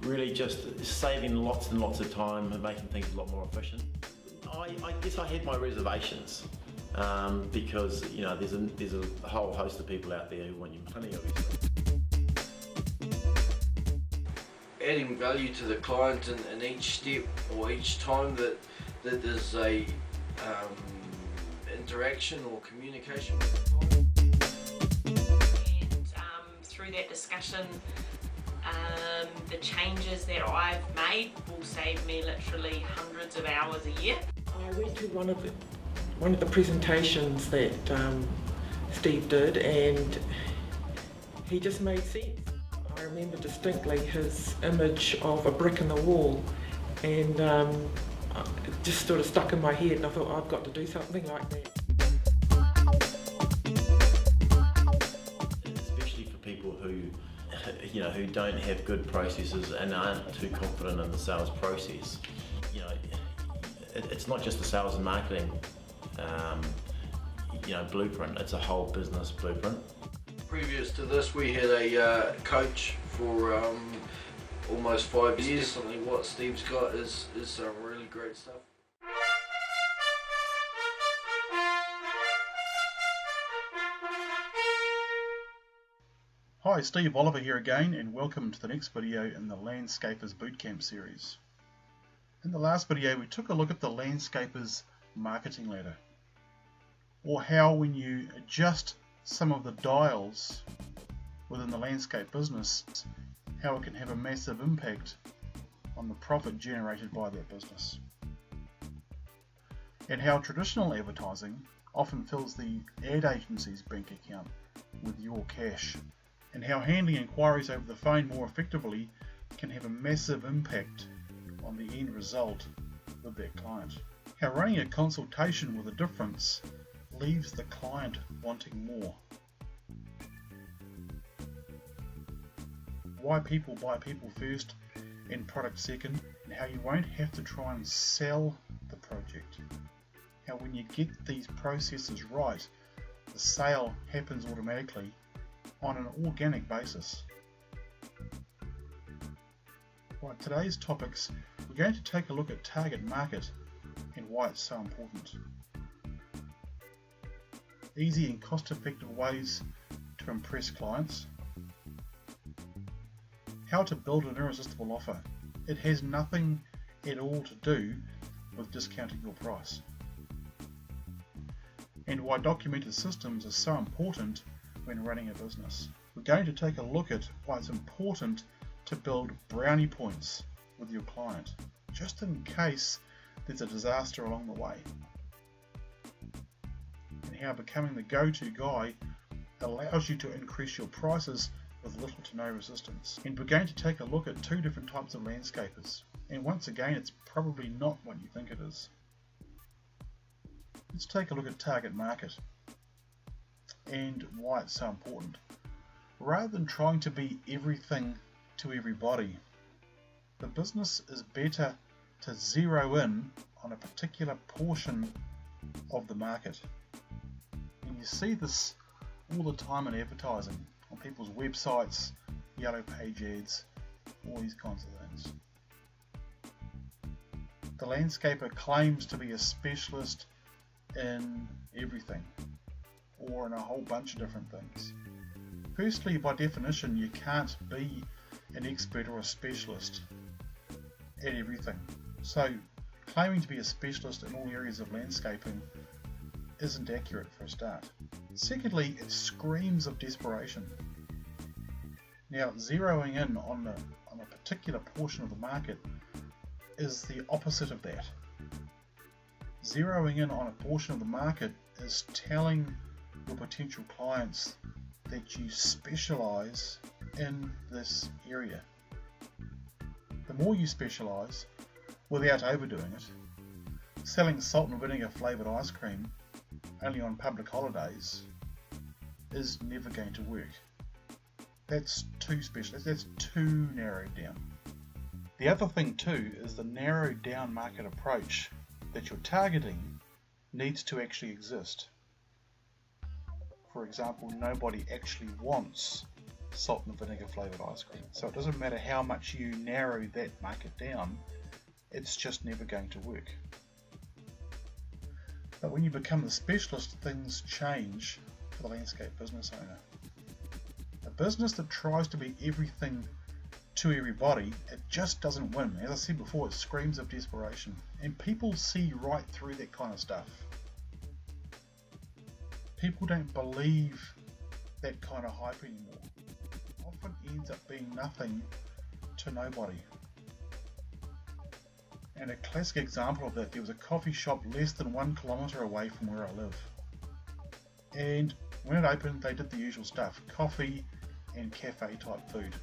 really just saving lots and lots of time and making things a lot more efficient. I guess I had my reservations because there's a whole host of people out there who want you money, obviously. Adding value to the client in each step or each time that there's a interaction or communication with the client. And through that discussion, the changes that I've made will save me literally hundreds of hours a year. I went to one of the presentations that Steve did, and he just made sense. I remember distinctly his image of a brick in the wall, and it just sort of stuck in my head, and I thought, I've got to do something like that. Especially for people who don't have good processes and aren't too confident in the sales process. It's not just the sales and marketing blueprint, it's a whole business blueprint. Previous to this, we had a coach for almost 5 years. Definitely what Steve's got is some really great stuff. Hi, Steve Oliver here again, and welcome to the next video in the Landscapers Bootcamp series. In the last video we took a look at the Landscapers marketing ladder, or how when you adjust some of the dials within the landscape business, how it can have a massive impact on the profit generated by that business. And how traditional advertising often fills the ad agency's bank account with your cash. And how handling inquiries over the phone more effectively can have a massive impact on the end result with that client. How running a consultation with a difference leaves the client wanting more. Why people buy people first and product second, and how you won't have to try and sell the project. How when you get these processes right, the sale happens automatically on an organic basis. Right, today's topics, we're going to take a look at target market and why it's so important. Easy and cost-effective ways to impress clients. How to build an irresistible offer. It has nothing at all to do with discounting your price. And why documented systems are so important when running a business. We're going to take a look at why it's important to build brownie points with your client, just in case there's a disaster along the way. And how becoming the go-to guy allows you to increase your prices with little to no resistance. And we're going to take a look at two different types of landscapers. And once again, it's probably not what you think it is. Let's take a look at target market and why it's so important. Rather than trying to be everything to everybody, the business is better to zero in on a particular portion of the market. And you see this all the time in advertising, on people's websites, yellow page ads, all these kinds of things. The landscaper claims to be a specialist in everything, or in a whole bunch of different things. Firstly, by definition, you can't be an expert or a specialist at everything. So claiming to be a specialist in all areas of landscaping isn't accurate for a start. Secondly, it screams of desperation. Now, zeroing in on a particular portion of the market is the opposite of that. Zeroing in on a portion of the market is telling your potential clients that you specialize in this area. The more you specialize, without overdoing it, selling salt and vinegar flavoured ice cream only on public holidays is never going to work. That's too specialist, that's too narrowed down. The other thing too is the narrowed down market approach that you're targeting needs to actually exist. For example, nobody actually wants salt and vinegar flavoured ice cream. So it doesn't matter how much you narrow that market down, it's just never going to work. But when you become the specialist, things change for the landscape business owner. A business that tries to be everything to everybody, it just doesn't win. As I said before, it screams of desperation. And people see right through that kind of stuff. People don't believe that kind of hype anymore. It often ends up being nothing to nobody. And a classic example of that, there was a coffee shop less than 1 kilometre away from where I live. And when it opened, they did the usual stuff, coffee and cafe type food.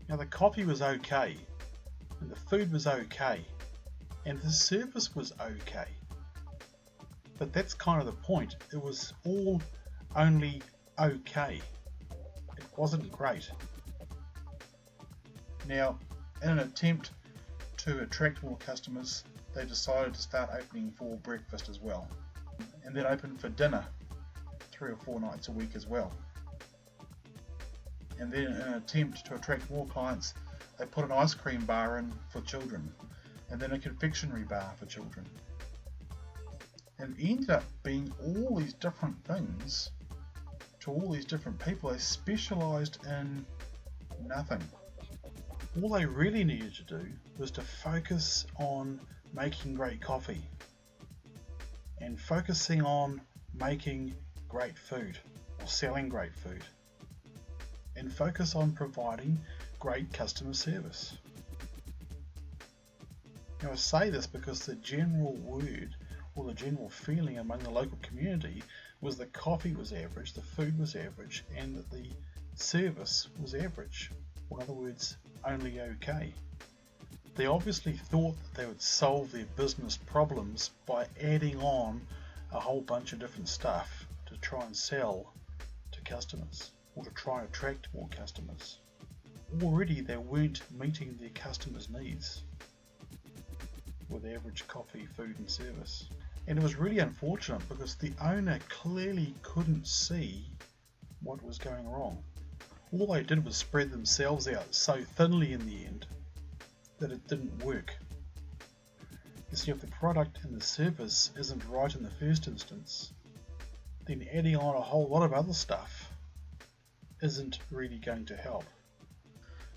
Now the coffee was okay, and the food was okay, and the service was okay. But that's kind of the point. It was all only okay. It wasn't great. Now, in an attempt to attract more customers, they decided to start opening for breakfast as well, and then open for dinner 3 or 4 nights a week as well. And then in an attempt to attract more clients, they put an ice cream bar in for children, and then a confectionery bar for children. And it ended up being all these different things to all these different people. They specialised in nothing. All they really needed to do was to focus on making great coffee and focusing on making great food or selling great food, and focus on providing great customer service. Now I say this because the general word or the general feeling among the local community was that coffee was average, the food was average, and that the service was average, or in other words, only okay. They obviously thought that they would solve their business problems by adding on a whole bunch of different stuff to try and sell to customers, or to try and attract more customers. Already they weren't meeting their customers' needs with average coffee, food and service. And it was really unfortunate because the owner clearly couldn't see what was going wrong. All they did was spread themselves out so thinly in the end that it didn't work. You see, if the product and the service isn't right in the first instance, then adding on a whole lot of other stuff isn't really going to help.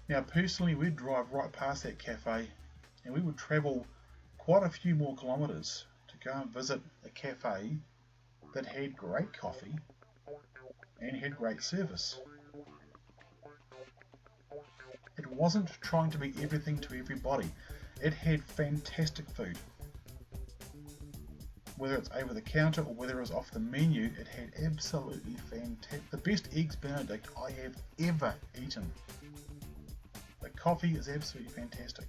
Now personally, we'd drive right past that cafe and we would travel quite a few more kilometres to go and visit a cafe that had great coffee and had great service. It wasn't trying to be everything to everybody. It had fantastic food. Whether it's over the counter or whether it was off the menu, it had absolutely fantastic. The best eggs Benedict I have ever eaten. The coffee is absolutely fantastic.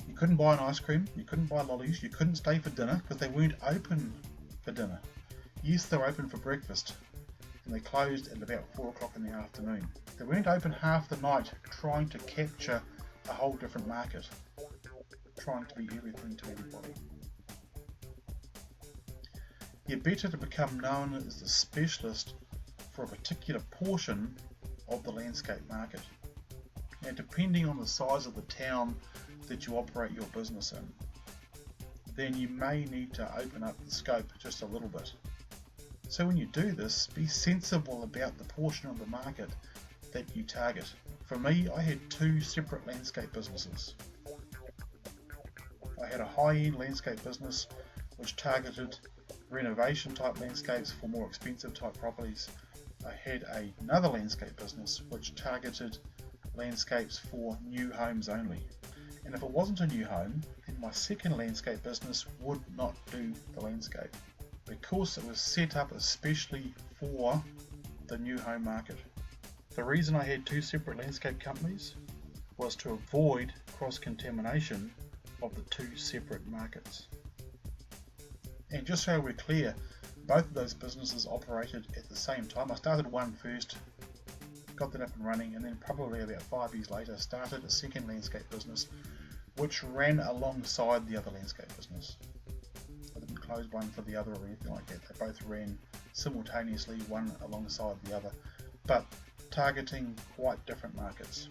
You couldn't buy an ice cream, you couldn't buy lollies, you couldn't stay for dinner because they weren't open for dinner. Yes, they were open for breakfast, and they closed at about 4 o'clock in the afternoon. They weren't open half the night trying to capture a whole different market, trying to be everything to everybody. You're better to become known as the specialist for a particular portion of the landscape market. Now, depending on the size of the town that you operate your business in, then you may need to open up the scope just a little bit. So when you do this, be sensible about the portion of the market that you target. For me, I had 2 separate landscape businesses. I had a high-end landscape business which targeted renovation type landscapes for more expensive type properties. I had another landscape business which targeted landscapes for new homes only. And if it wasn't a new home, then my second landscape business would not do the landscape, because it was set up especially for the new home market. The reason I had 2 separate landscape companies was to avoid cross-contamination of the 2 separate markets. And just so we're clear, both of those businesses operated at the same time. I started one first, got that up and running, and then probably about 5 years later started a second landscape business which ran alongside the other landscape business. I didn't close one for the other or anything like that. They both ran simultaneously, one alongside the other, but targeting quite different markets.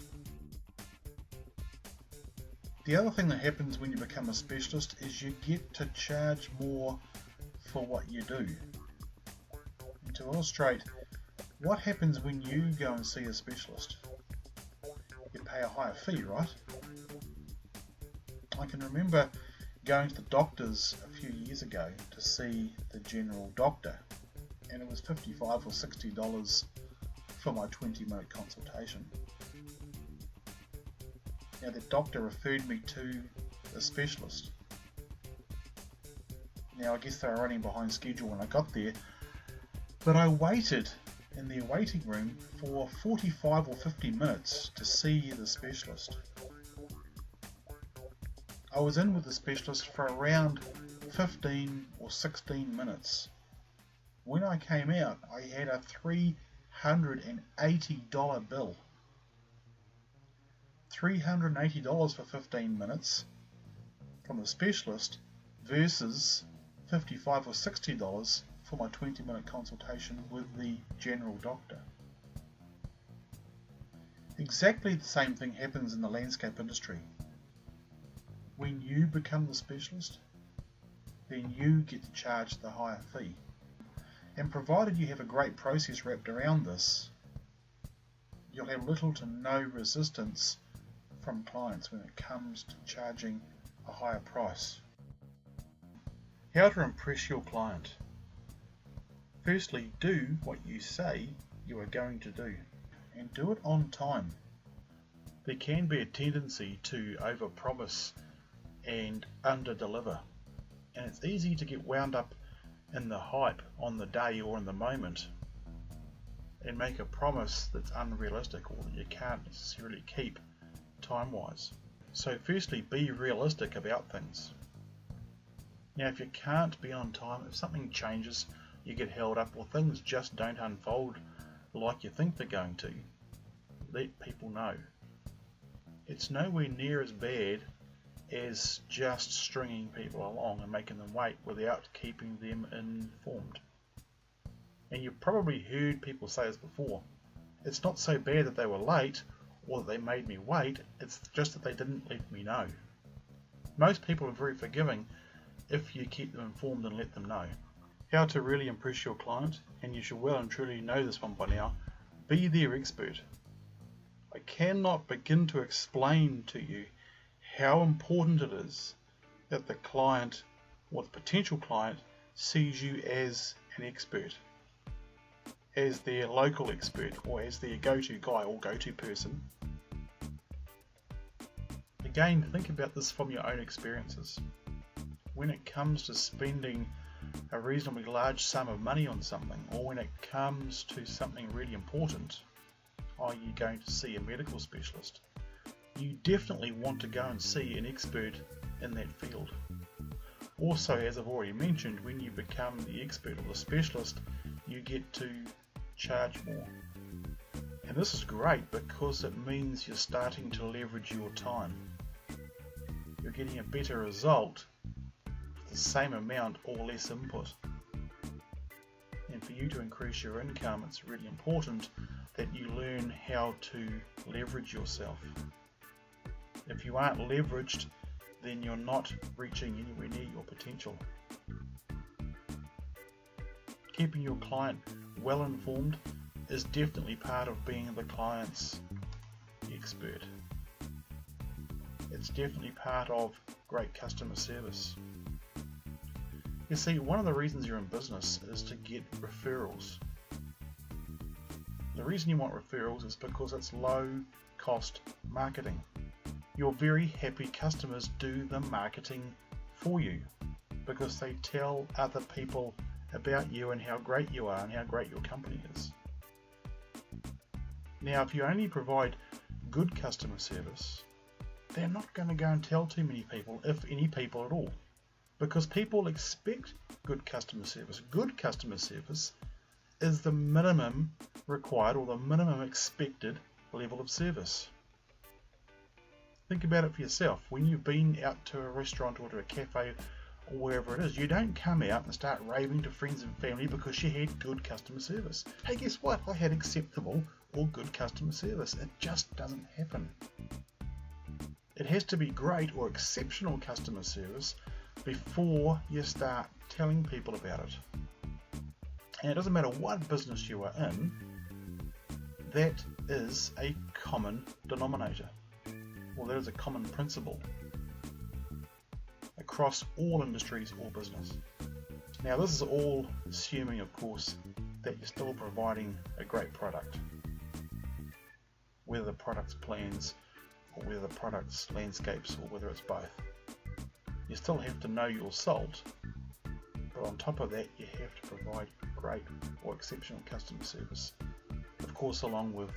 The other thing that happens when you become a specialist is you get to charge more for what you do. And to illustrate, what happens when you go and see a specialist? You pay a higher fee, right? I can remember going to the doctors a few years ago to see the general doctor, and it was $55 or $60 for my 20-minute consultation. Now the doctor referred me to a specialist. Now I guess they were running behind schedule when I got there, but I waited in their waiting room for 45 or 50 minutes to see the specialist. I was in with the specialist for around 15 or 16 minutes. When I came out, I had a $380 bill. $380 for 15 minutes from the specialist versus $55 or $60 for my 20-minute consultation with the general doctor. Exactly the same thing happens in the landscape industry. When you become the specialist, then you get to charge the higher fee. And provided you have a great process wrapped around this, you'll have little to no resistance from clients when it comes to charging a higher price. How to impress your client. Firstly, do what you say you are going to do, and do it on time. There can be a tendency to overpromise and underdeliver, and it's easy to get wound up in the hype on the day or in the moment and make a promise that's unrealistic or that you can't necessarily keep time-wise. So firstly, be realistic about things. Now if you can't be on time, if something changes, you get held up, or things just don't unfold like you think they're going to, let people know. It's nowhere near as bad as just stringing people along and making them wait without keeping them informed. And you've probably heard people say this before. It's not so bad that they were late or that they made me wait, it's just that they didn't let me know. Most people are very forgiving if you keep them informed and let them know. How to really impress your client, and you should well and truly know this one by now, be their expert. I cannot begin to explain to you how important it is that the client or the potential client sees you as an expert, as their local expert, or as their go-to guy or go-to person. Again, think about this from your own experiences. When it comes to spending a reasonably large sum of money on something, or when it comes to something really important, i.e. going to see a medical specialist, you definitely want to go and see an expert in that field. Also, as I've already mentioned, when you become the expert or the specialist, you get to charge more. And this is great because it means you're starting to leverage your time. You're getting a better result with the same amount or less input. And for you to increase your income, it's really important that you learn how to leverage yourself. If you aren't leveraged, then you're not reaching anywhere near your potential. Keeping your client well informed is definitely part of being the client's expert. It's definitely part of great customer service. You see, one of the reasons you're in business is to get referrals. The reason you want referrals is because it's low cost marketing. Your very happy customers do the marketing for you because they tell other people about you and how great you are and how great your company is. Now, if you only provide good customer service, they're not going to go and tell too many people, if any people at all, because people expect good customer service. Good customer service is the minimum required or the minimum expected level of service. Think about it for yourself. When you've been out to a restaurant or to a cafe or wherever it is. You don't come out and start raving to friends and family because you had good customer service. Hey, guess what? I had acceptable or good customer service. It just doesn't happen. It has to be great or exceptional customer service before you start telling people about it. And it doesn't matter what business you are in, that is a common denominator, or that is a common principle across all industries or business. Now, this is all assuming, of course, that you're still providing a great product, whether the product's plans or whether the product's landscapes or whether it's both. You still have to know your salt, but on top of that you have to provide great or exceptional customer service, of course along with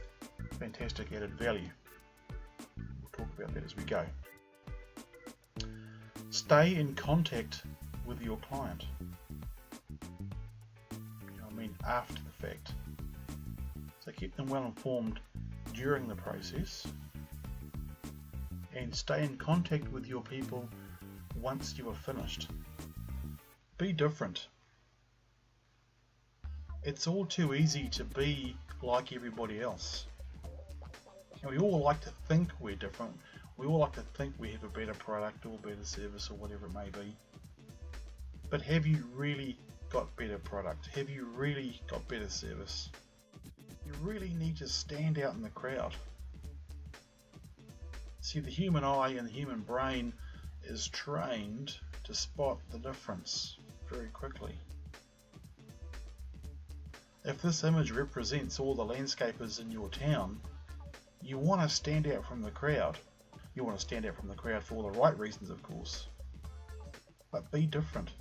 fantastic added value. We'll talk about that as we go. Stay in contact with your client. After the fact. So keep them well informed during the process, and stay in contact with your people once you are finished. Be different. It's all too easy to be like everybody else. And we all like to think we're different. We all like to think we have a better product or better service or whatever it may be. But have you really got better product? Have you really got better service? You really need to stand out in the crowd. See, the human eye and the human brain is trained to spot the difference very quickly. If this image represents all the landscapers in your town, you want to stand out from the crowd. You want to stand out from the crowd for all the right reasons, of course. But be different.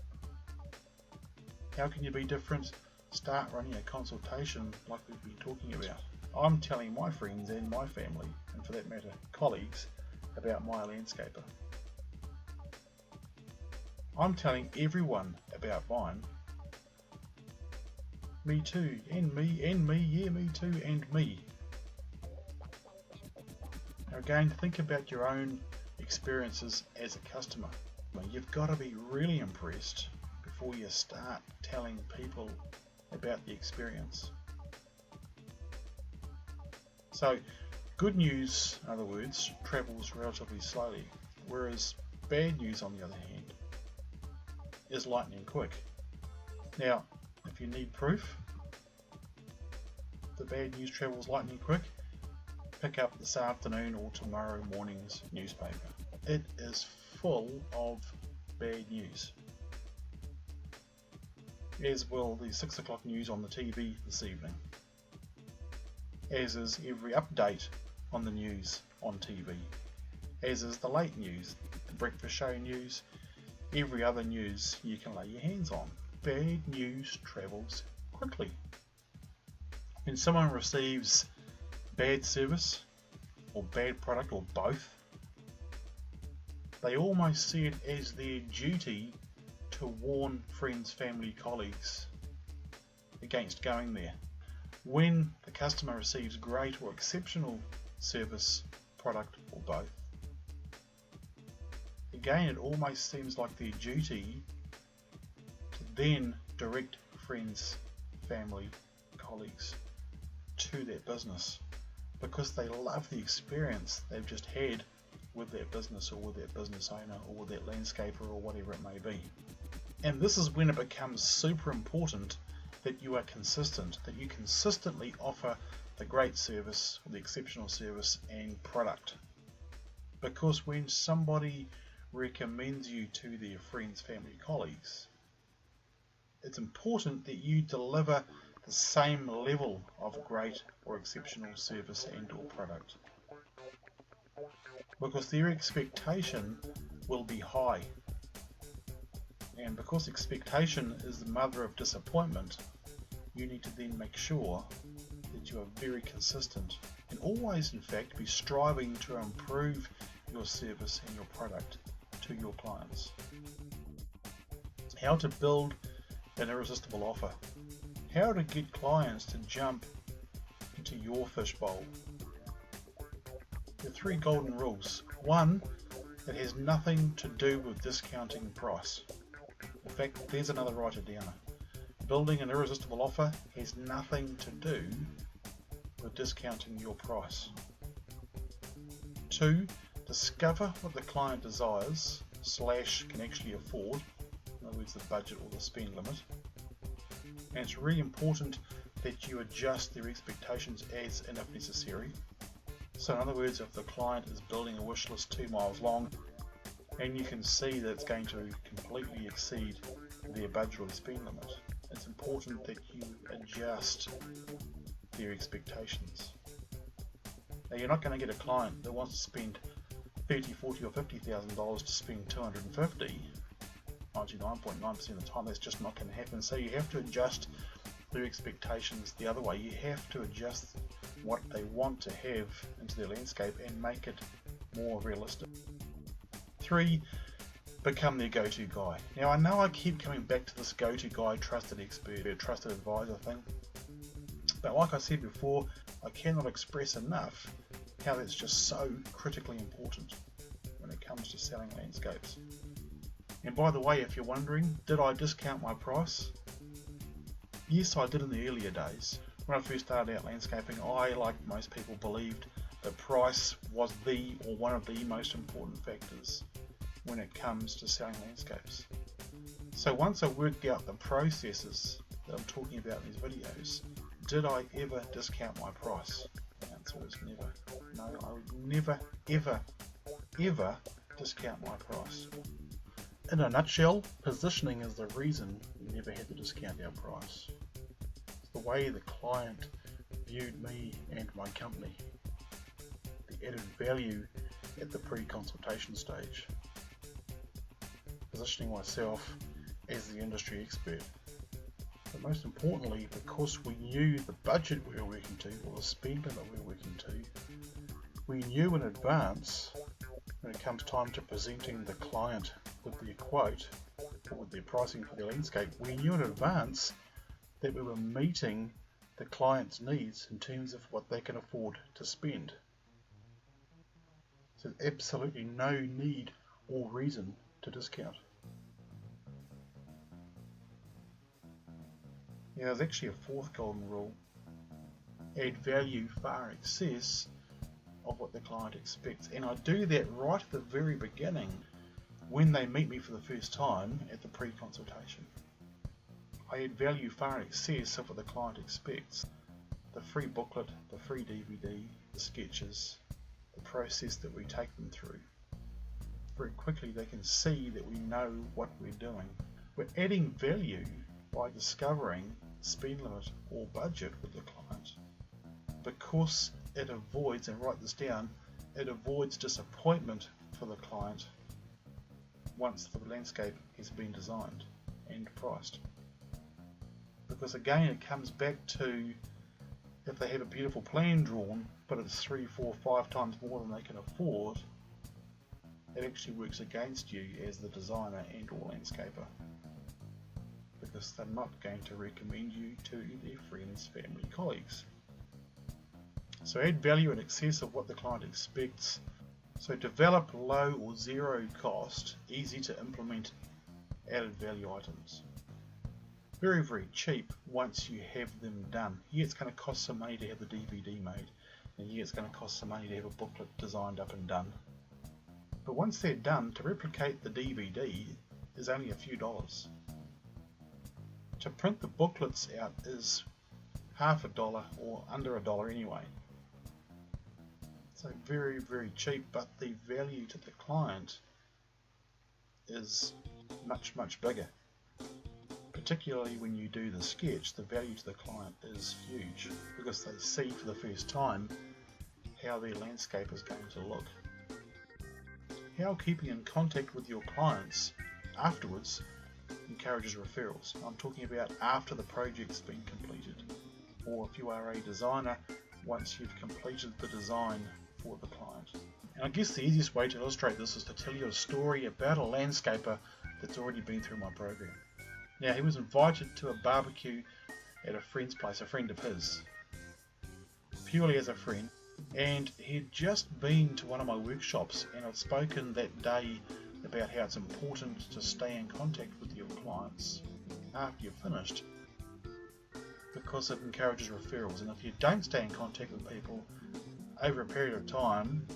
How can you be different? Start running a consultation like we've been talking about. I'm telling my friends and my family, and for that matter colleagues, about my landscaper. I'm telling everyone about mine. Me too, and me, yeah, me too, and me. Now again, think about your own experiences as a customer. You've got to be really impressed before you start telling people about the experience. So, good news, in other words, travels relatively slowly, whereas bad news, on the other hand, is lightning quick. Now, if you need proof the bad news travels lightning quick, pick up this afternoon or tomorrow morning's newspaper. It is full of bad news, as will the 6 o'clock news on the TV this evening, as is every update on the news on TV, as is the late news, the breakfast show news, every other news you can lay your hands on. Bad news travels quickly. When someone receives bad service or bad product or both, they almost see it as their duty to warn friends, family, colleagues against going there. When the customer receives great or exceptional service, product, or both, again, it almost seems like their duty to then direct friends, family, colleagues to that business, because they love the experience they've just had with that business or with that business owner or with that landscaper or whatever it may be. And this is when it becomes super important that you are consistent, that you consistently offer the great service or the exceptional service and product. Because when somebody recommends you to their friends, family, colleagues, it's important that you deliver the same level of great or exceptional service and or product, because their expectation will be high. And because expectation is the mother of disappointment, you need to then make sure that you are very consistent and always, in fact, be striving to improve your service and your product to your clients. How to build an irresistible offer. How to get clients to jump into your fishbowl. There are 3 golden rules. 1, it has nothing to do with discounting price. fact, there's another writer downer. Building an irresistible offer has nothing to do with discounting your price. 2. Discover what the client desires / can actually afford, in other words the budget or the spend limit. And it's really important that you adjust their expectations as and if necessary. So in other words, if the client is building a wish list 2 miles long and you can see that it's going to completely exceed their budget or the spend limit, it's important that you adjust their expectations. Now you're not going to get a client that wants to spend $30, $40 or $50,000 to spend $250. 99.9% of the time that's just not going to happen. So you have to adjust their expectations the other way. You have to adjust what they want to have into their landscape and make it more realistic. 3. Become their go-to guy. Now I know I keep coming back to this go-to guy, trusted expert, trusted advisor thing, but like I said before, I cannot express enough how that's just so critically important when it comes to selling landscapes. And by the way, if you're wondering, did I discount my price? Yes, I did in the earlier days. When I first started out landscaping, I, like most people, believed that price was the or one of the most important factors when it comes to selling landscapes. So once I worked out the processes that I'm talking about in these videos, did I ever discount my price? The answer is never. No, I would never, ever, ever discount my price. In a nutshell, positioning is the reason we never had to discount our price. It's the way the client viewed me and my company. The added value at the pre-consultation stage. Positioning myself as the industry expert. But most importantly, because we knew the budget we were working to, or the spend limit we were working to, we knew in advance when it comes time to presenting the client with their quote or with their pricing for their landscape, we knew in advance that we were meeting the client's needs in terms of what they can afford to spend. So there's absolutely no need or reason to discount. Now there's actually a fourth golden rule: add value far in excess of what the client expects. And I do that right at the very beginning when they meet me for the first time at the pre-consultation. I add value far in excess of what the client expects. The free booklet, the free DVD, the sketches, the process that we take them through. Very quickly they can see that we know what we're doing. We're adding value by discovering spend limit or budget with the client, because it avoids, and write this down, it avoids disappointment for the client once the landscape has been designed and priced. Because again, it comes back to, if they have a beautiful plan drawn but it's 3, 4, 5 times more than they can afford, it actually works against you as the designer and or landscaper, because they're not going to recommend you to their friends, family, colleagues. So add value in excess of what the client expects. So develop low or zero cost, easy to implement added value items. Very, very cheap once you have them done. Yeah, it's going to cost some money to have the DVD made, and yeah, it's going to cost some money to have a booklet designed up and done. But once they're done, to replicate the DVD is only a few dollars. To print the booklets out is $50 or under $1 anyway. So very, very cheap, but the value to the client is much, much bigger. Particularly when you do the sketch, the value to the client is huge, because they see for the first time how their landscape is going to look. How keeping in contact with your clients afterwards encourages referrals. I'm talking about after the project's been completed, or if you are a designer, once you've completed the design for the client. And I guess the easiest way to illustrate this is to tell you a story about a landscaper that's already been through my program. Now, he was invited to a barbecue at a friend's place, a friend of his, purely as a friend, and he'd just been to one of my workshops, and I'd spoken that day about how it's important to stay in contact with your your clients after you're finished, because it encourages referrals. And if you don't stay in contact with people over a period of time,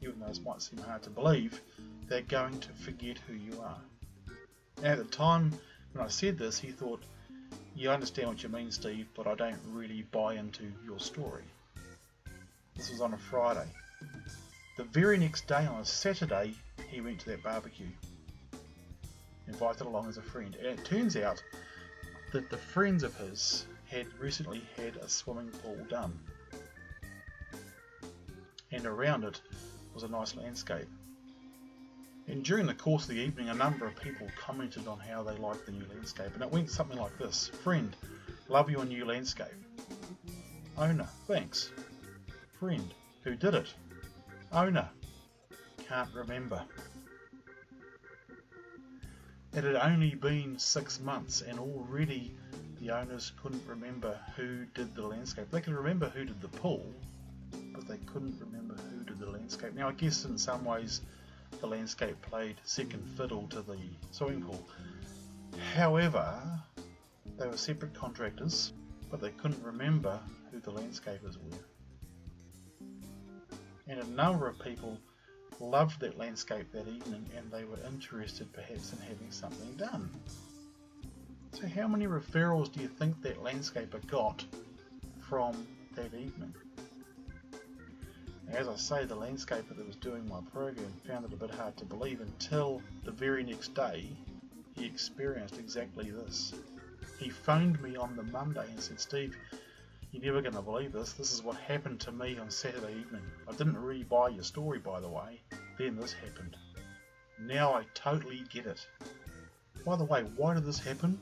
even though this might seem hard to believe, they're going to forget who you are. Now, at the time when I said this, he thought, "You understand what you mean, Steve, but I don't really buy into your story." This was on a Friday. The very next day, on a Saturday, he went to that barbecue, invited along as a friend, and it turns out that the friends of his had recently had a swimming pool done, and around it was a nice landscape. And during the course of the evening, a number of people commented on how they liked the new landscape, and it went something like this: "Friend, love your new landscape." Owner, thanks. Friend, who did it? Owner, can't remember. It had only been 6 months and already the owners couldn't remember who did the landscape. They could remember who did the pool, but they couldn't remember who did the landscape. Now, I guess in some ways the landscape played second fiddle to the swimming pool. However, they were separate contractors, but they couldn't remember who the landscapers were. And a number of people loved that landscape that evening, and they were interested perhaps in having something done. So how many referrals do you think that landscaper got from that evening? As I say, the landscaper that was doing my program found it a bit hard to believe until the very next day he experienced exactly this. He phoned me on the Monday and said, "Steve, you're never going to believe this. This is what happened to me on Saturday evening. I didn't really buy your story, by the way. Then this happened. Now I totally get it. By the way, why did this happen?"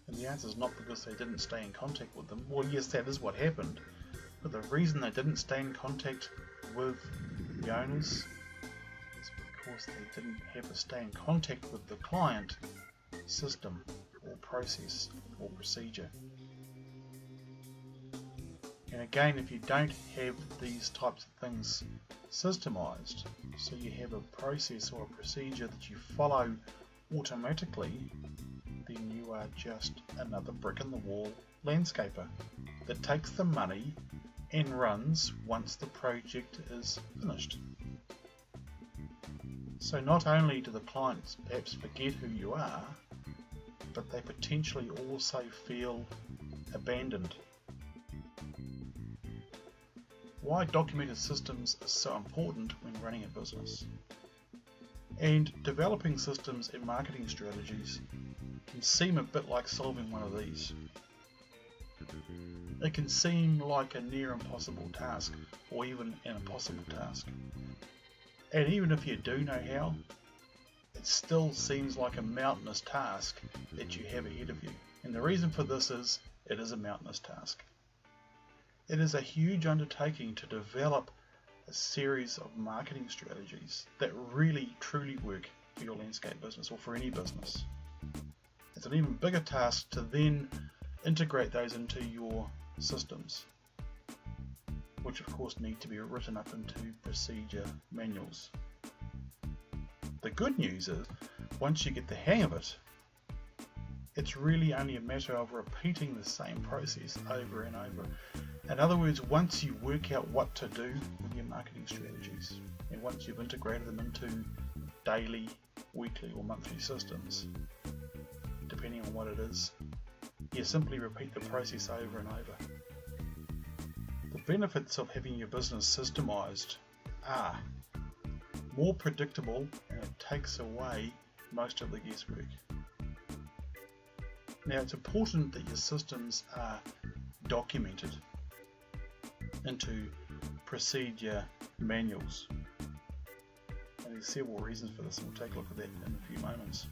And the answer is not because they didn't stay in contact with them. Well, yes, that is what happened. But the reason they didn't stay in contact with the owners is because they didn't have to stay in contact with the client system or process or procedure. And again, if you don't have these types of things systemized, so you have a process or a procedure that you follow automatically, then you are just another brick in the wall landscaper that takes the money and runs once the project is finished. So not only do the clients perhaps forget who you are, but they potentially also feel abandoned. Why documented systems are so important when running a business. And developing systems and marketing strategies can seem a bit like solving one of these. It can seem like a near impossible task, or even an impossible task. And even if you do know how, it still seems like a mountainous task that you have ahead of you. And the reason for this is, it is a mountainous task. It is a huge undertaking to develop a series of marketing strategies that really truly work for your landscape business or for any business. It's an even bigger task to then integrate those into your systems, which of course need to be written up into procedure manuals. The good news is, once you get the hang of it, it's really only a matter of repeating the same process over and over. In other words, once you work out what to do with your marketing strategies, and once you've integrated them into daily, weekly or monthly systems, depending on what it is, you simply repeat the process over and over. The benefits of having your business systemized are more predictable, and it takes away most of the guesswork. Now, it's important that your systems are documented into procedure manuals. And there's several reasons for this, and we'll take a look at that in a few moments.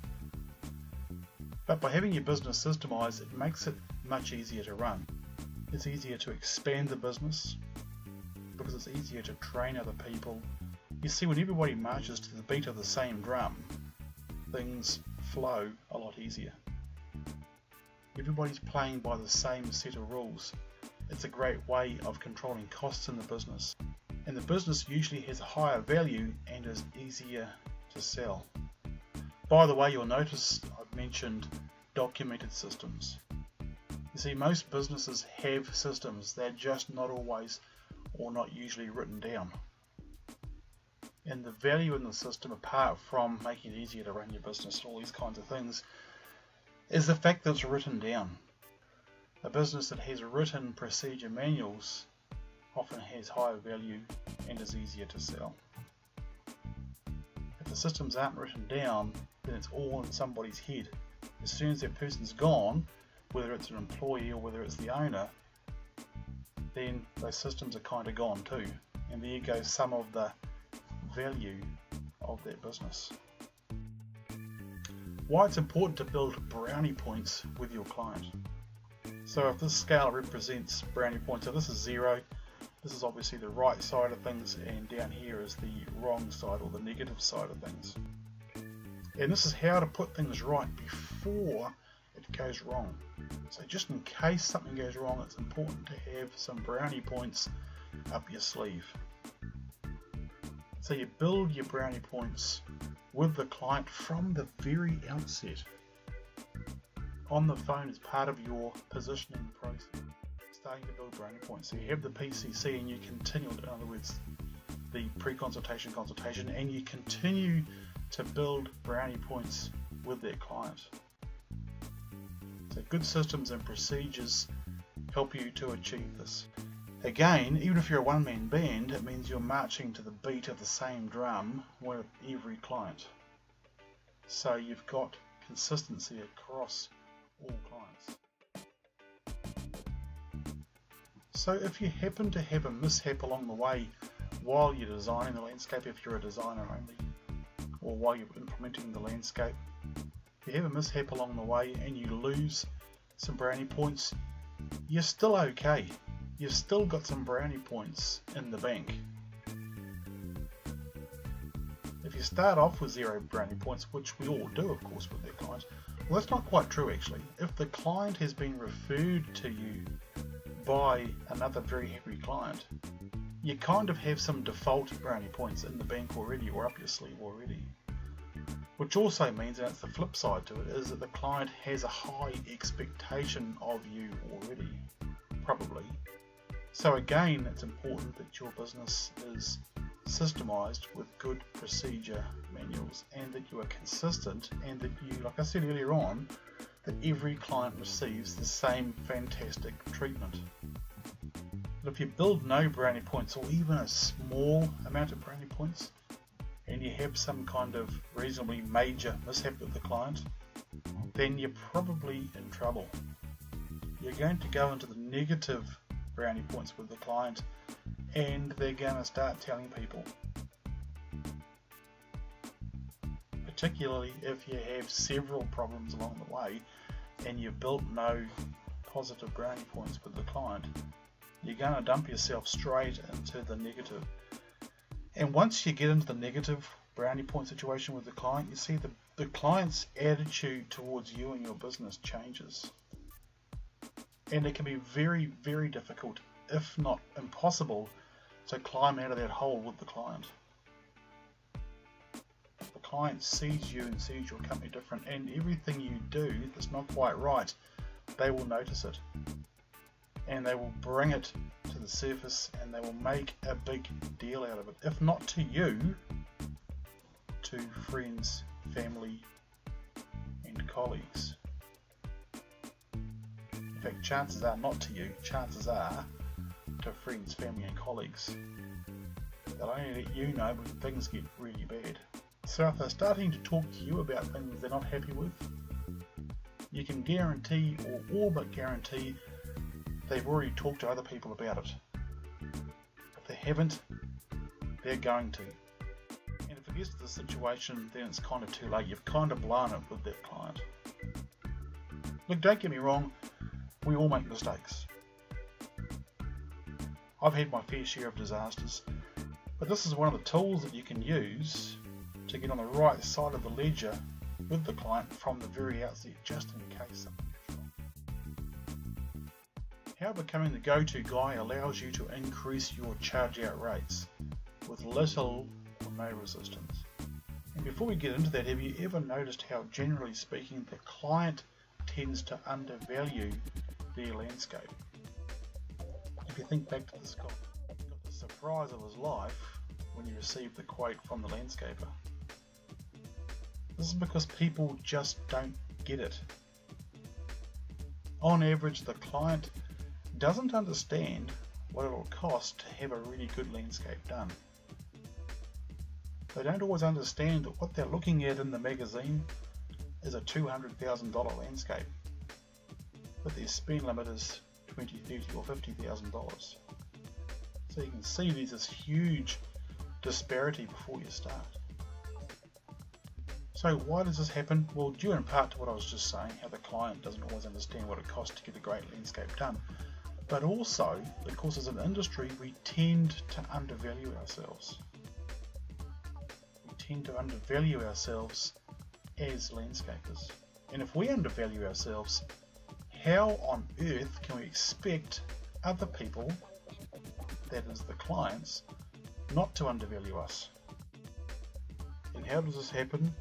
But by having your business systemized, it makes it much easier to run. It's easier to expand the business because it's easier to train other people. You see, when everybody marches to the beat of the same drum, things flow a lot easier. Everybody's playing by the same set of rules. It's a great way of controlling costs in the business. And the business usually has a higher value and is easier to sell. By the way, you'll notice I've mentioned documented systems. You see, most businesses have systems, they're just not always or not usually written down. And the value in the system, apart from making it easier to run your business and all these kinds of things, is the fact that it's written down. A business that has written procedure manuals often has higher value and is easier to sell. If the systems aren't written down, then it's all in somebody's head. As soon as that person's gone, whether it's an employee or whether it's the owner, then those systems are kind of gone too. And there goes some of the value of that business. Why it's important to build brownie points with your client. So if this scale represents brownie points, so this is 0, this is obviously the right side of things, and down here is the wrong side or the negative side of things. And this is how to put things right before it goes wrong. So just in case something goes wrong, it's important to have some brownie points up your sleeve. So you build your brownie points with the client from the very outset. On the phone is part of your positioning process, starting to build brownie points. So you have the PCC and you continue, in other words, the pre-consultation, consultation, and you continue to build brownie points with that client. So good systems and procedures help you to achieve this. Again, even if you're a one-man band, it means you're marching to the beat of the same drum with every client. So you've got consistency across all clients. So if you happen to have a mishap along the way while you're designing the landscape, if you're a designer only, or while you're implementing the landscape, if you have a mishap along the way and you lose some brownie points, you're still okay. You've still got some brownie points in the bank. If you start off with 0 brownie points, which we all do of course with their clients, well, that's not quite true actually. If the client has been referred to you by another very happy client, you kind of have some default brownie points in the bank already or up your sleeve already. Which also means, and it's the flip side to it, is that the client has a high expectation of you already, probably. So again, it's important that your business is systemized with good procedure manuals and that you are consistent and that you, like I said earlier on, that every client receives the same fantastic treatment. But if you build no brownie points or even a small amount of brownie points and you have some kind of reasonably major mishap with the client, then you're probably in trouble. You're going to go into the negative brownie points with the client and they're going to start telling people. Particularly if you have several problems along the way and you've built no positive brownie points with the client, you're going to dump yourself straight into the negative. And once you get into the negative brownie point situation with the client, you see the client's attitude towards you and your business changes. And it can be very, very difficult, if not impossible, to climb out of that hole with the client. The client sees you and sees your company different, and everything you do that's not quite right, they will notice it. And they will bring it to the surface and they will make a big deal out of it. If not to you, to friends, family, and colleagues. In fact, chances are not to you, chances are to friends, family, and colleagues. They'll only let you know when things get really bad. So if they're starting to talk to you about things they're not happy with, you can guarantee, or all but guarantee, they've already talked to other people about it. If they haven't, they're going to. And if it gets to the situation, then it's kind of too late. You've kind of blown it with that client. Look, don't get me wrong, we all make mistakes. I've had my fair share of disasters, but this is one of the tools that you can use to get on the right side of the ledger with the client from the very outset, just in case something goes wrong. How becoming the go-to guy allows you to increase your charge out rates with little or no resistance. And before we get into that, have you ever noticed how, generally speaking, the client tends to undervalue their landscape? If you think back to this guy, got the surprise of his life when he received the quote from the landscaper. This is because people just don't get it. On average, the client doesn't understand what it will cost to have a really good landscape done. They don't always understand that what they're looking at in the magazine is a $200,000 landscape, but their spend limit is $20,000, $30,000 or $50,000. So you can see there's this huge disparity before you start. So why does this happen? Well, due in part to what I was just saying, how the client doesn't always understand what it costs to get a great landscape done, but also because as an industry we tend to undervalue ourselves. We tend to undervalue ourselves as landscapers. And if we undervalue ourselves, how on earth can we expect other people, that is the clients, not to undervalue us? And how does this happen?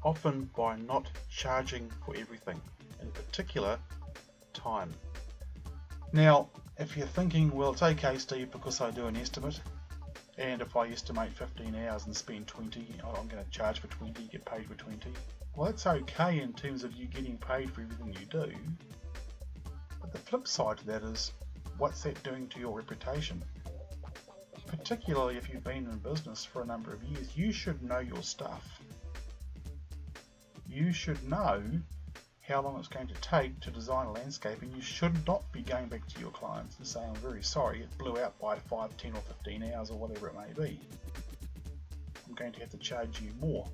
Often by not charging for everything, in particular time. Now, if you're thinking, well, it's okay, Steve, because I do an estimate, and if I estimate 15 hours and spend 20, I'm going to charge for 20, get paid for 20. Well, that's okay in terms of you getting paid for everything you do. But the flip side to that is, what's that doing to your reputation? Particularly if you've been in business for a number of years, you should know your stuff. You should know how long it's going to take to design a landscape, and you should not be going back to your clients and saying, I'm very sorry, it blew out by 5, 10 or 15 hours or whatever it may be. I'm going to have to charge you more.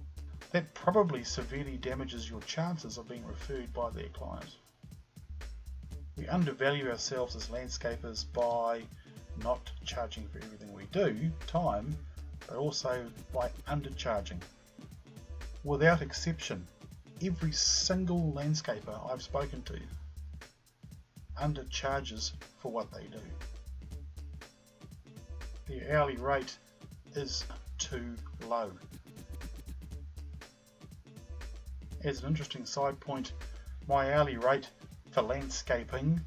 That probably severely damages your chances of being referred by their client. We undervalue ourselves as landscapers by not charging for everything we do, time, but also by undercharging. Without exception, every single landscaper I've spoken to undercharges for what they do. Their hourly rate is too low. As an interesting side point, my hourly rate for landscaping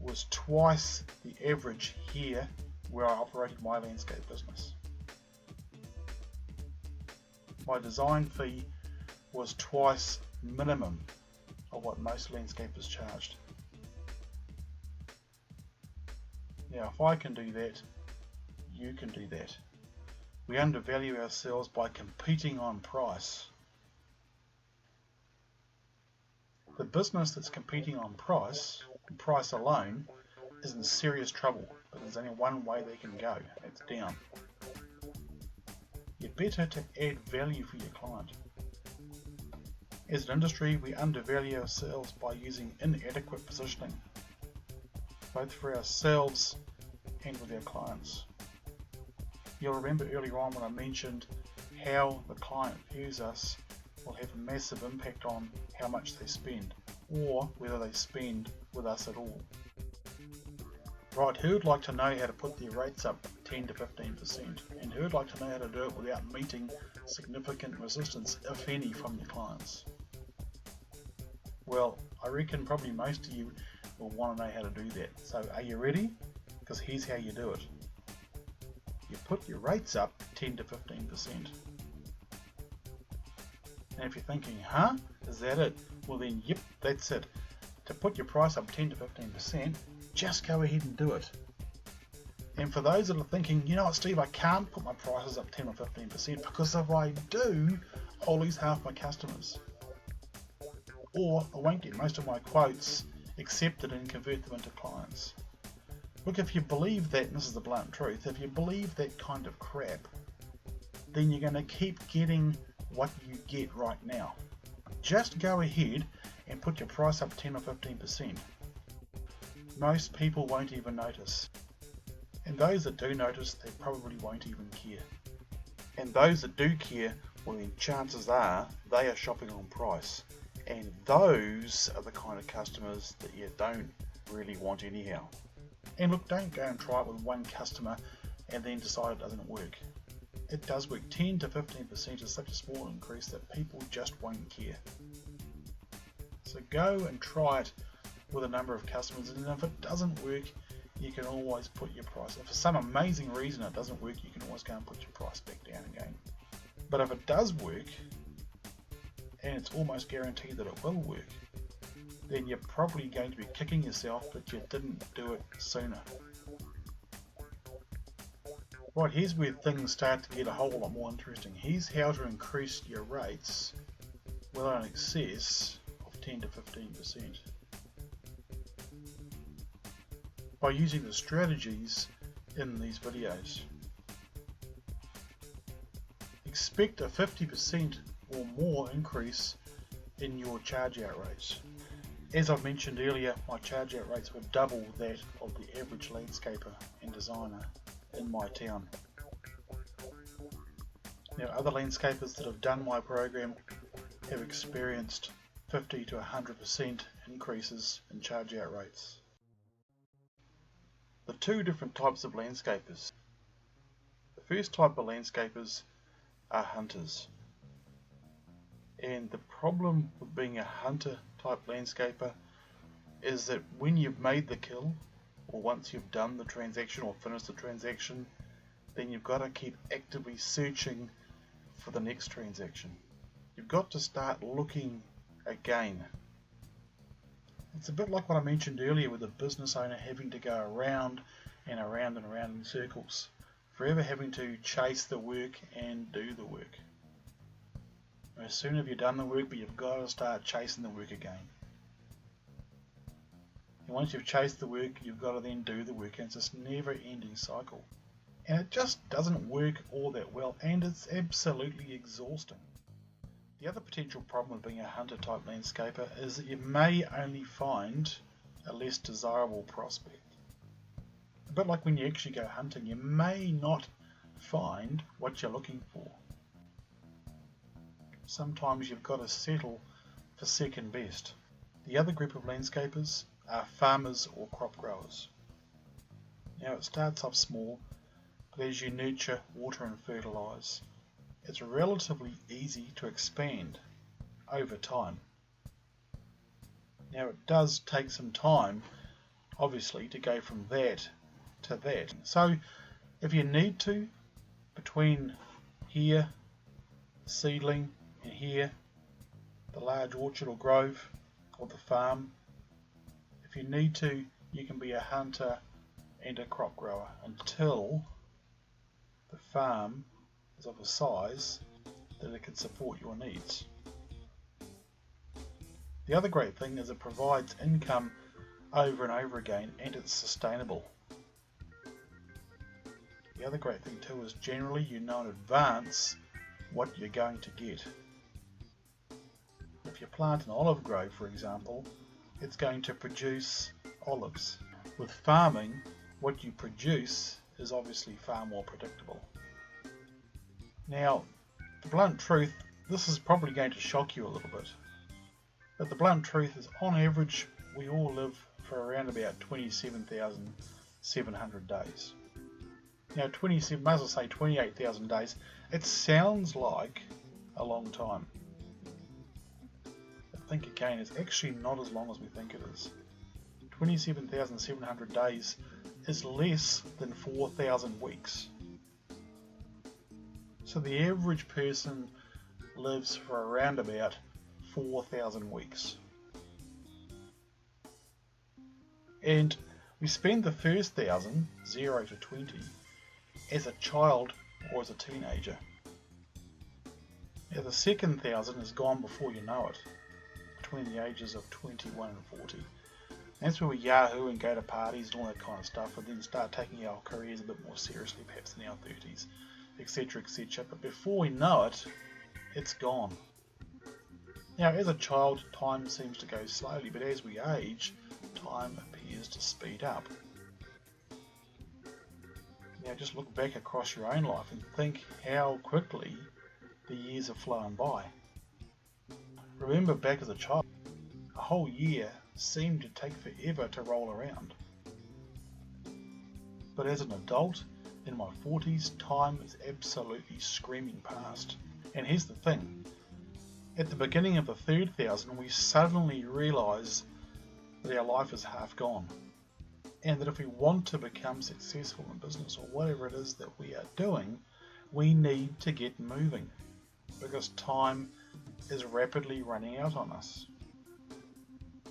was twice the average here where I operated my landscape business. My design fee was twice minimum of what most landscapers charged. Now, if I can do that, you can do that. We undervalue ourselves by competing on price. The business that's competing on price, and price alone, is in serious trouble, but there's only one way they can go, it's down. You're better to add value for your client. As an industry, we undervalue ourselves by using inadequate positioning, both for ourselves and with our clients. You'll remember earlier on when I mentioned how the client views us will have a massive impact on how much they spend, or whether they spend with us at all. Right, who would like to know how to put their rates up 10 to 15%? And who would like to know how to do it without meeting significant resistance, if any, from your clients? Well, I reckon probably most of you will want to know how to do that. So are you ready? Because here's how you do it. You put your rates up 10 to 15%. And if you're thinking, huh? Is that it? Well then, yep, that's it. To put your price up 10 to 15%, just go ahead and do it. And for those that are thinking, you know what, Steve, I can't put my prices up 10 or 15% because if I do, I'll lose half my customers. Or I won't get most of my quotes accepted and convert them into clients. Look, if you believe that, and this is the blunt truth, if you believe that kind of crap, then you're going to keep getting what you get right now. Just go ahead and put your price up 10 or 15%. Most people won't even notice. And those that do notice, they probably won't even care. And those that do care, well then chances are they are shopping on price. And those are the kind of customers that you don't really want anyhow. And look, don't go and try it with one customer and then decide it doesn't work. it does work. 10 to 15% is such a small increase that people just won't care. So go and try it with a number of customers, and if it doesn't work, you can always put your price. If for some amazing reason it doesn't work, you can always go and put your price back down again. But if it does work, and it's almost guaranteed that it will work, then you're probably going to be kicking yourself that you didn't do it sooner. Right, here's where things start to get a whole lot more interesting. Here's how to increase your rates without an excess of 10 to 15%. By using the strategies in these videos. Expect a 50% or more increase in your charge out rates. As I've mentioned earlier, my charge out rates were double that of the average landscaper and designer in my town. Now, other landscapers that have done my program have experienced 50 to 100% increases in charge out rates. The two different types of landscapers. The first type of landscapers are hunters. And the problem with being a hunter type landscaper is that when you've made the kill, or once you've done the transaction or finished the transaction, then you've got to keep actively searching for the next transaction. You've got to start looking again. It's a bit like what I mentioned earlier with the business owner having to go around and around and around in circles, forever having to chase the work and do the work. As soon as you've done the work, but you've got to start chasing the work again. And once you've chased the work, you've got to then do the work, and it's this never-ending cycle. And it just doesn't work all that well, and it's absolutely exhausting. The other potential problem with being a hunter type landscaper is that you may only find a less desirable prospect. A bit like when you actually go hunting, you may not find what you're looking for. Sometimes you've got to settle for second best. The other group of landscapers are farmers or crop growers. Now it starts off small, but as you nurture, water and fertilise, it's relatively easy to expand over time. Now it does take some time, obviously, to go from that to that. So if you need to, between here, the seedling, and here, the large orchard or grove or the farm, if you need to, you can be a hunter and a crop grower until the farm is of a size that it can support your needs. The other great thing is it provides income over and over again, and it's sustainable. The other great thing too is generally you know in advance what you're going to get. If you plant an olive grove, for example, it's going to produce olives. With farming, what you produce is obviously far more predictable. Now, the blunt truth, this is probably going to shock you a little bit, but the blunt truth is on average we all live for around about 27,700 days. Now 27, might as well say 28,000 days, it sounds like a long time. But think again, it's actually not as long as we think it is. 27,700 days is less than 4,000 weeks. So the average person lives for around about 4,000 weeks. And we spend the first 1,000, 0 to 20, as a child or as a teenager. Now the second 1,000 is gone before you know it, between the ages of 21 and 40. That's where we yahoo and go to parties and all that kind of stuff, and then start taking our careers a bit more seriously, perhaps in our 30s, etc, etc. But before we know it, it's gone. Now as a child, time seems to go slowly, but as we age, time appears to speed up. Now just look back across your own life and think how quickly the years have flown by. Remember back as a child, a whole year seemed to take forever to roll around. But as an adult, In my 40s, time is absolutely screaming past. And here's the thing. At the beginning of the third thousand, we suddenly realise that our life is half gone. And that if we want to become successful in business or whatever it is that we are doing, we need to get moving. Because time is rapidly running out on us.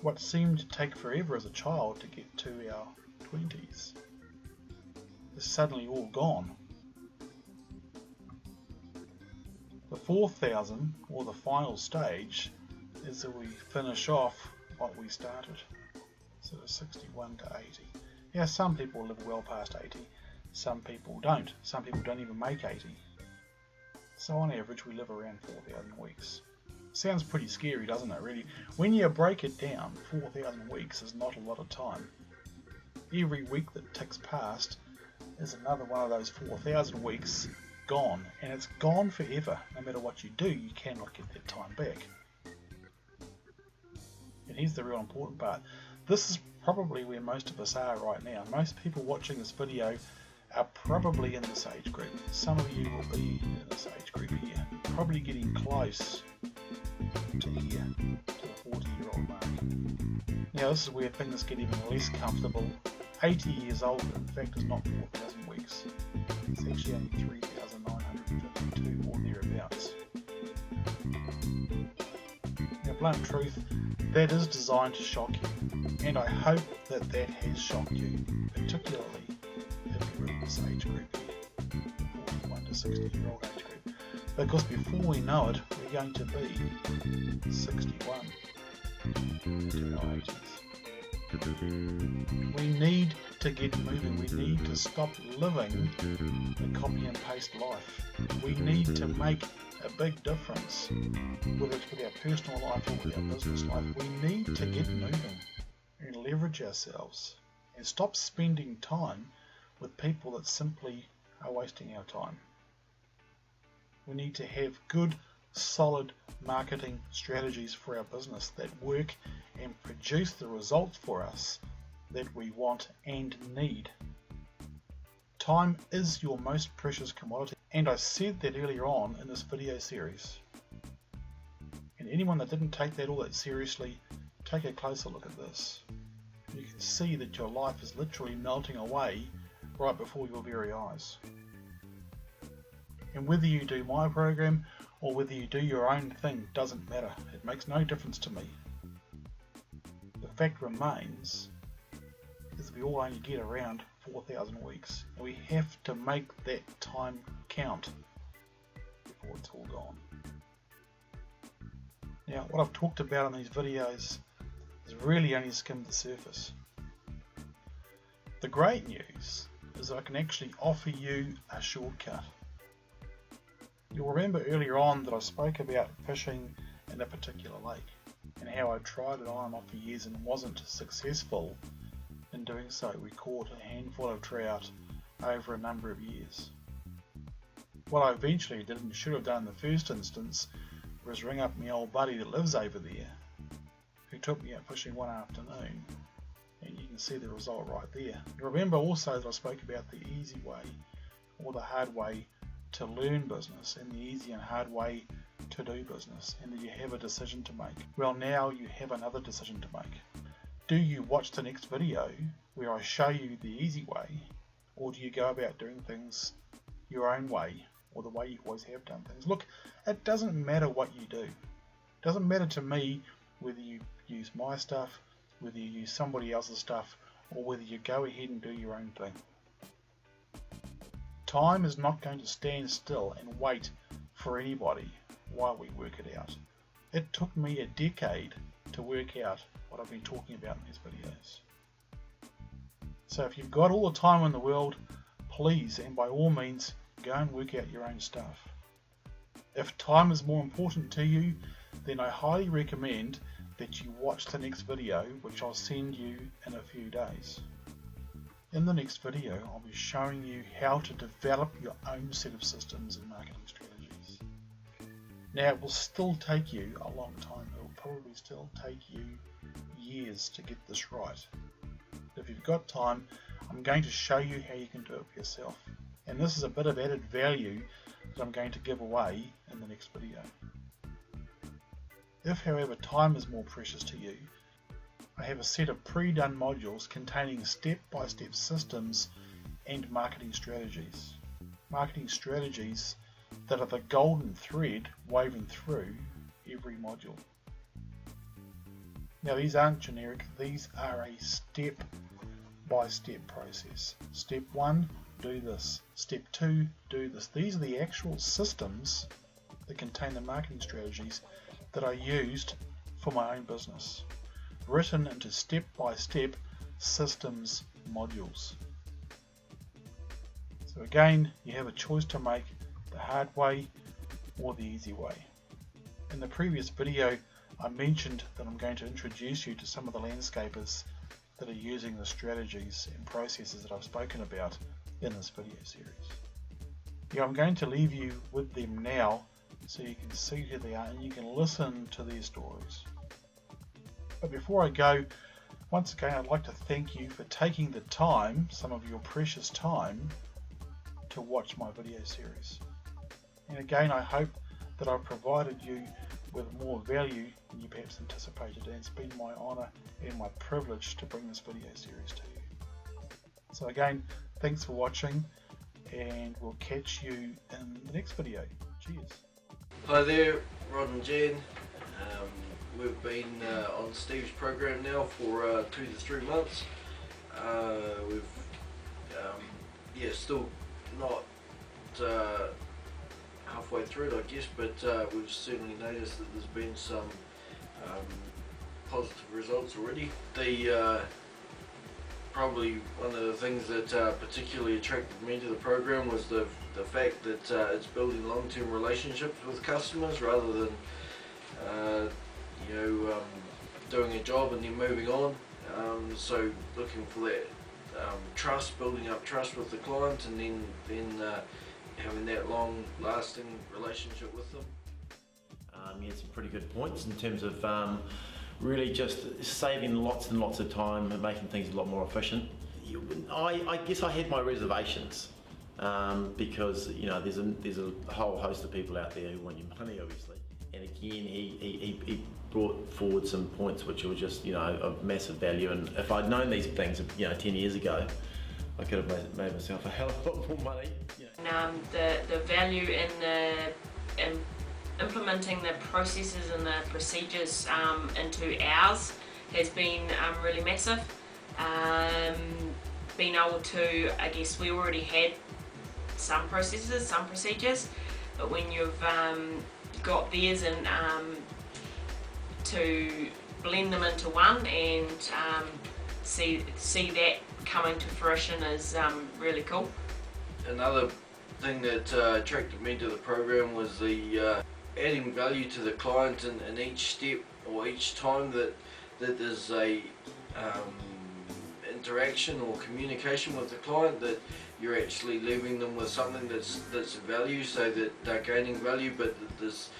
What seemed to take forever as a child to get to our 20s is suddenly all gone. The 4,000, or the final stage, is that we finish off what we started. So 61 to 80. Now some people live well past 80, some people don't. Some people don't even make 80. So on average we live around 4,000 weeks. Sounds pretty scary, doesn't it, really? When you break it down, 4,000 weeks is not a lot of time. Every week that ticks past is another one of those 4,000 weeks gone, and it's gone forever. No matter what you do, you cannot get that time back. And here's the real important part. This is probably where most of us are right now. Most people watching this video are probably in this age group. Some of you will be in this age group here, probably getting close to here, to the 40-year-old mark. Now this is where things get even less comfortable. 80 years old, in fact, is not 4,000 weeks. It's actually only 3,952 or thereabouts. Now, blunt truth, that is designed to shock you, and I hope that that has shocked you, particularly if you're in this age group here, 41 to 60-year-old age group, because before we know it, we're going to be 61 to our 80s. We need to get moving. We need to stop living the copy and paste life. We need to make a big difference, whether it's with our personal life or with our business life. We need to get moving and leverage ourselves and stop spending time with people that simply are wasting our time. We need to have good, solid marketing strategies for our business that work and produce the results for us that we want and need. Time is your most precious commodity, and I said that earlier on in this video series. And anyone that didn't take that all that seriously, take a closer look at this. You can see that your life is literally melting away right before your very eyes. And whether you do my program or whether you do your own thing doesn't matter. It makes no difference to me. The fact remains is that we all only get around 4,000 weeks, and we have to make that time count before it's all gone. Now, what I've talked about in these videos has really only skimmed the surface. The great news is that I can actually offer you a shortcut. You'll remember earlier on that I spoke about fishing in a particular lake and how I tried it on and off for years and wasn't successful in doing so. We caught a handful of trout over a number of years. What I eventually did and should have done in the first instance was ring up my old buddy that lives over there, who took me out fishing one afternoon, and you can see the result right there. You remember also that I spoke about the easy way or the hard way to learn business and the easy and hard way to do business, and that you have a decision to make. Well, now you have another decision to make. Do you watch the next video where I show you the easy way, or do you go about doing things your own way or the way you always have done things? Look, it doesn't matter what you do. It doesn't matter to me whether you use my stuff, whether you use somebody else's stuff, or whether you go ahead and do your own thing. Time is not going to stand still and wait for anybody while we work it out. It took me a decade to work out what I've been talking about in these videos. So if you've got all the time in the world, please and by all means go and work out your own stuff. If time is more important to you, then I highly recommend that you watch the next video, which I'll send you in a few days. In the next video, I'll be showing you how to develop your own set of systems and marketing strategies. Now, it will still take you a long time. It will probably still take you years to get this right. If you've got time, I'm going to show you how you can do it for yourself. And this is a bit of added value that I'm going to give away in the next video. If, however, time is more precious to you, I have a set of pre-done modules containing step-by-step systems and marketing strategies. Marketing strategies that are the golden thread woven through every module. Now, these aren't generic, these are a step-by-step process. Step 1, do this. Step 2, do this. These are the actual systems that contain the marketing strategies that I used for my own business, written into step-by-step systems modules. So again, you have a choice to make: the hard way or the easy way. In the previous video, I mentioned that I'm going to introduce you to some of the landscapers that are using the strategies and processes that I've spoken about in this video series. Yeah, I'm going to leave you with them now so you can see who they are and you can listen to their stories. But before I go, once again, I'd like to thank you for taking the time, some of your precious time, to watch my video series. And again, I hope that I've provided you with more value than you perhaps anticipated, and it's been my honour and my privilege to bring this video series to you. So again, thanks for watching, and we'll catch you in the next video. Cheers. Hi there, Rod and Jen. We've been on Steve's program now for 2 to 3 months. We've still not halfway through it, I guess, but we've certainly noticed that there's been some positive results already. Probably one of the things that particularly attracted me to the program was the fact that it's building long-term relationships with customers rather than doing a job and then moving on. So looking for that trust, building up trust with the client, and then having that long-lasting relationship with them. You had some pretty good points in terms of really just saving lots and lots of time and making things a lot more efficient. I guess I had my reservations because there's a whole host of people out there who want your money, obviously. And again, he brought forward some points which were just of massive value. And if I'd known these things 10 years ago, I could have made myself a hell of a lot more money. The value in implementing the processes and the procedures into ours has been really massive. Being able to, I guess we already had some processes, some procedures, but when you've got theirs and to blend them into one and see that coming to fruition is really cool. Another thing that attracted me to the program was the adding value to the client in each step or each time that there's a interaction or communication with the client, that you're actually leaving them with something that's of value, so that they're gaining value, but that there's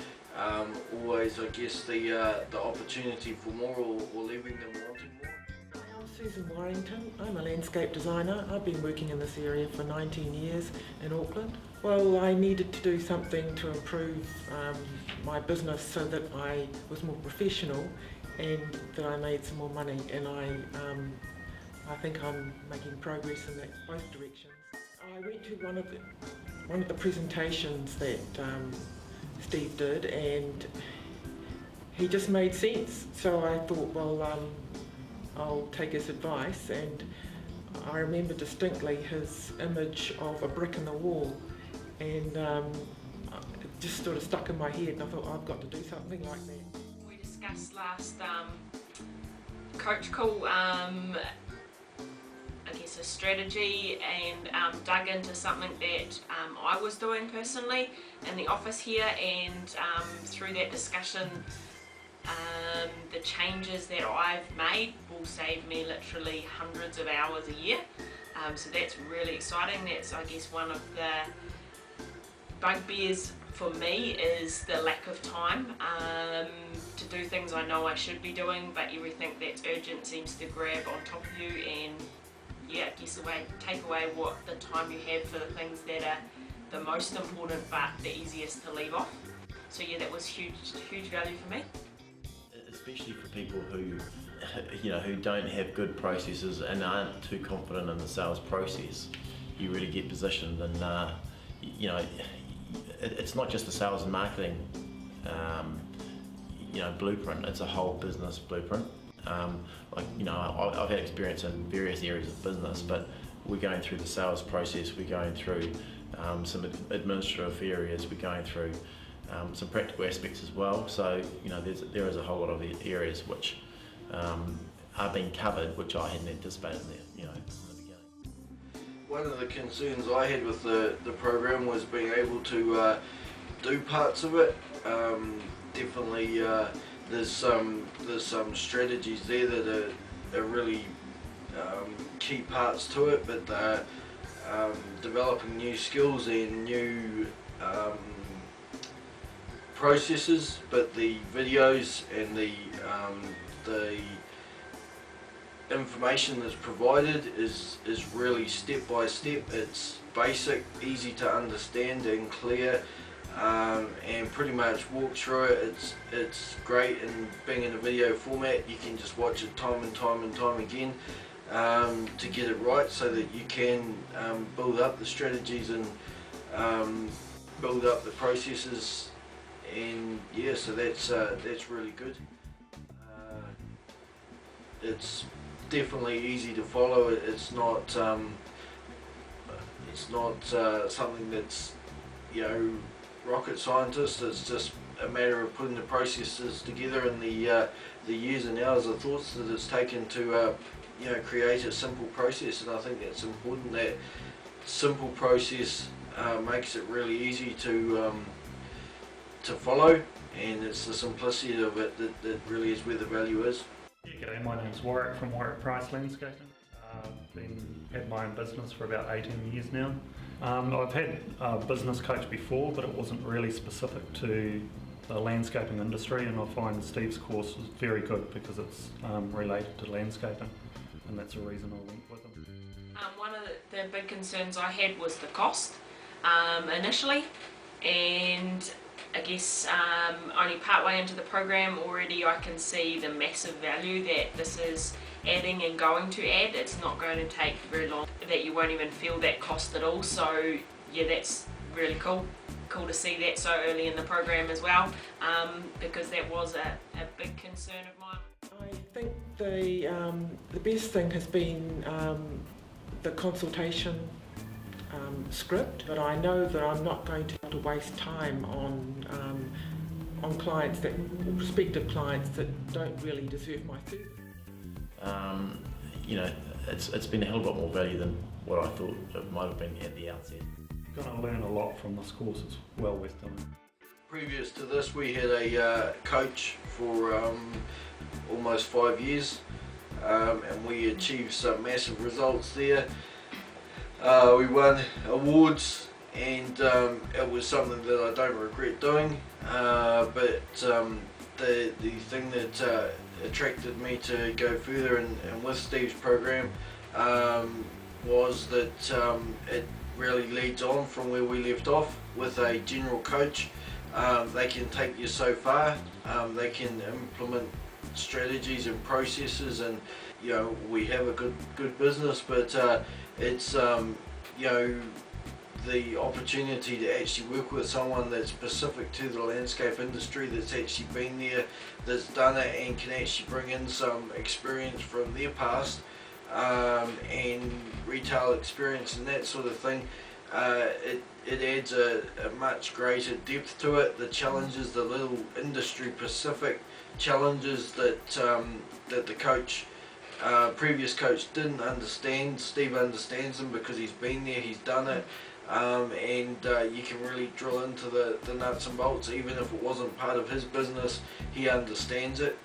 always, I guess, the opportunity for more or leaving them wanting more. I'm Susan Warrington. I'm a landscape designer. I've been working in this area for 19 years in Auckland. Well, I needed to do something to improve my business so that I was more professional and that I made some more money, and I think I'm making progress in both directions. I went to one of the presentations that Steve did, and he just made sense. So I thought, well, I'll take his advice, and I remember distinctly his image of a brick in the wall, and it just sort of stuck in my head, and I thought, I've got to do something like that. We discussed last coach call, I guess a strategy, and dug into something that I was doing personally in the office here, and through that discussion the changes that I've made will save me literally hundreds of hours a year, so that's really exciting. That's, I guess, one of the bugbears for me is the lack of time to do things I know I should be doing, but everything that's urgent seems to grab on top of you and take away what the time you have for the things that are the most important but the easiest to leave off. So yeah, that was huge value for me. Especially for people who don't have good processes and aren't too confident in the sales process. You really get positioned, and it's not just a sales and marketing blueprint, it's a whole business blueprint. I've had experience in various areas of business, but we're going through the sales process, we're going through some administrative areas, we're going through some practical aspects as well. So there is a whole lot of areas which are being covered, which I hadn't anticipated there, in the beginning. One of the concerns I had with the program was being able to do parts of it. Definitely, there's some strategies there that are really key parts to it, but developing new skills and new processes. But the videos and the information that's provided is really step by step. It's basic, easy to understand and clear. And pretty much walk through it. It's great in being in a video format. You can just watch it time and time again to get it right, so that you can build up the strategies and build up the processes. And yeah, so that's really good. It's definitely easy to follow. It's not something that's rocket scientist. It's just a matter of putting the processes together and the years and hours of thoughts that it's taken to create a simple process. And I think that's important. That simple process makes it really easy to follow, and it's the simplicity of it that really is where the value is. Yeah, g'day, my name's Warwick from Warwick Price Landscaping. Had my own business for about 18 years now. I've had a business coach before, but it wasn't really specific to the landscaping industry, and I find Steve's course was very good because it's related to landscaping, and that's the reason I went with him. One of the big concerns I had was the cost initially, and I guess only partway into the program already I can see the massive value that this is adding and going to add. It's not going to take very long, that you won't even feel that cost at all. So yeah, that's really cool to see that so early in the program as well, because that was a big concern of mine. I think the best thing has been the consultation script, but I know that I'm not going to have to waste time on clients or prospective clients that don't really deserve my service. It's been a hell of a lot more value than what I thought it might have been at the outset. You're going to learn a lot from this course. It's well worth doing. Previous to this, we had a coach for almost 5 years, and we achieved some massive results there. We won awards, and it was something that I don't regret doing, but the thing that attracted me to go further and with Steve's program was that it really leads on from where we left off. With a general coach, they can take you so far. They can implement strategies and processes, and we have a good business, but it's the opportunity to actually work with someone that's specific to the landscape industry, that's actually been there, that's done it, and can actually bring in some experience from their past and retail experience and that sort of thing. It adds a much greater depth to it. The challenges, the little industry specific challenges that the coach, previous coach, didn't understand, Steve understands them because he's been there, he's done it. And you can really drill into the nuts and bolts. Even if it wasn't part of his business, he understands it.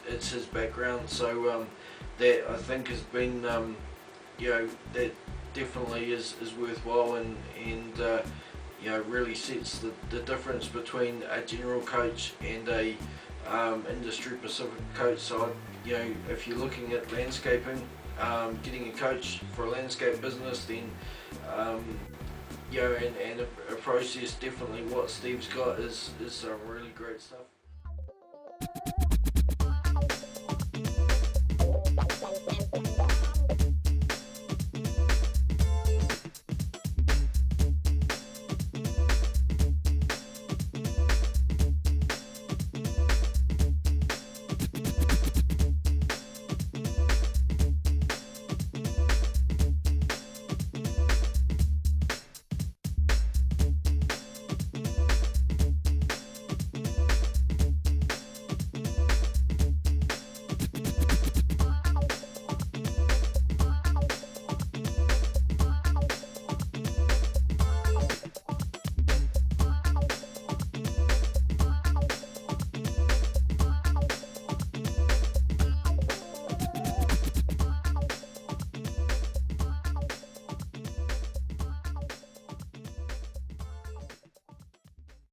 It's his background, so that I think has been, that definitely is worthwhile, and really sets the difference between a general coach and a industry specific coach. So if you're looking at landscaping, getting a coach for a landscape business, then and a process, definitely what Steve's got is some really great stuff.